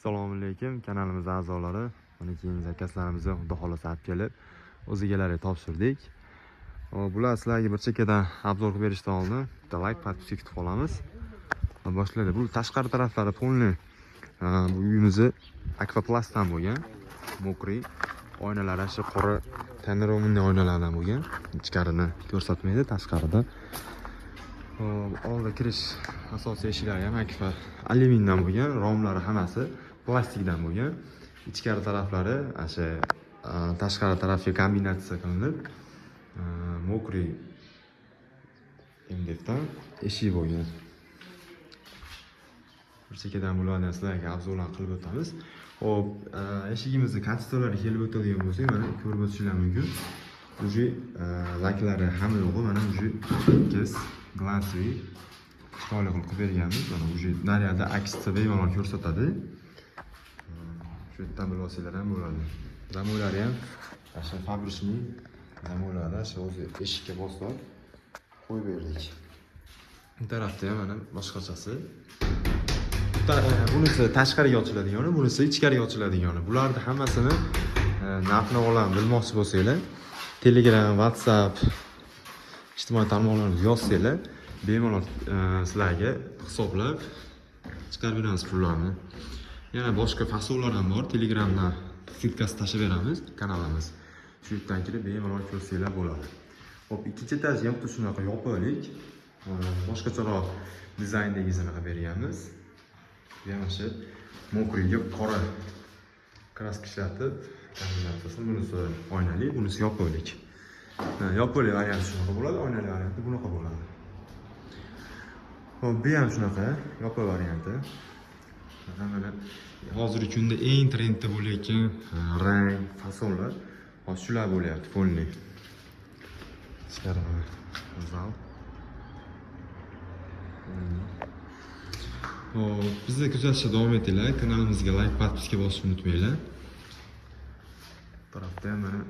Assalomu alaykum, kanalimiz a'zolari. Mana keyin zakazlarimizni xudo xolasa olib kelib, o'zigalariga topshirdik. Bular sizlarga bir chekkadan obzor qilib berishdan oldin bitta like, podpiska kutib qolamiz. Boshlaydi. Bu tashqari taraflari polni. Bu uyimizni akvaplastdan bo'lgan. Mokriy oynalari shu qora panoramali oynalardan bo'lgan. Ichkarini ko'rsatmaydi, tashqarida. Oldi kirish asosiy eshiklari ham akfa alyumindan bo'lgan, romlari hammasi plastikdan bo'lgan. Ichkari taraflari o'sha tashqari tarafga kombinatsiya qilinib, mokriy MDFdan eshik bo'lgan. Bir chekkadan bularni sizlarga obzorlar qilib o'tamiz. Xo'p, eshigimizni konstruktorlari kelib o'tadigan bo'lsak, mana ko'rib o'tishingiz mumkin. Уже laklari hamma yo'g'i mana уже tekis, glansli chiroyli qilib berganmiz. Mana уже naryoqda aksda bemalol ko'rsatadi. Shu yerdan bilsanglar ham bo'ladi. Zamo'lari ham o'sha fabrichniy zamo'larda o'sha o'zi eshikka bosib qo'yib berdik. Bu tarafda ham mana boshqachasi. Bunisi tashqariga ochiladigani, bunisi ichkariga ochiladigani. Bularni hammasini narx-navolarni bilmoqchi bo'lsanglar, Telegram, WhatsApp ijtimoiy tarmoqlarimizga yozsanglar, bemalol sizlarga hisoblab chiqarib beramiz pullarni. Yana boshqa fasollar ham bor. Telegramdan ссылкасы tashib beramiz kanalimiz. Shu yerdan kirib bemalol ko'rsanglar bo'ladi. Xo'p, ikkinchi etajga ham shunaqa yopiqlik, boshqacharoq dizayndagi sanaqa berganmiz. Yana shu mokriyga qora kraska ishlatib, kombinatsiyasi bunisi oynali, bunisi yopiqlik. Yopiqlik varianti shunaqa bo'ladi, oynali varianti bunaqa bo'ladi. Xo'p, bu ham shunaqa yopiq varianti. Mana hozirgi kunda eng trendda bo'layotgan rang, fasonlar hozir shular bo'lyapti, polni. Ichkarida zal. Bizni kuzatishda davom etinglar. Kanalimizga like, podpiska bosishni unutmanglar. Bu tarafda ham mana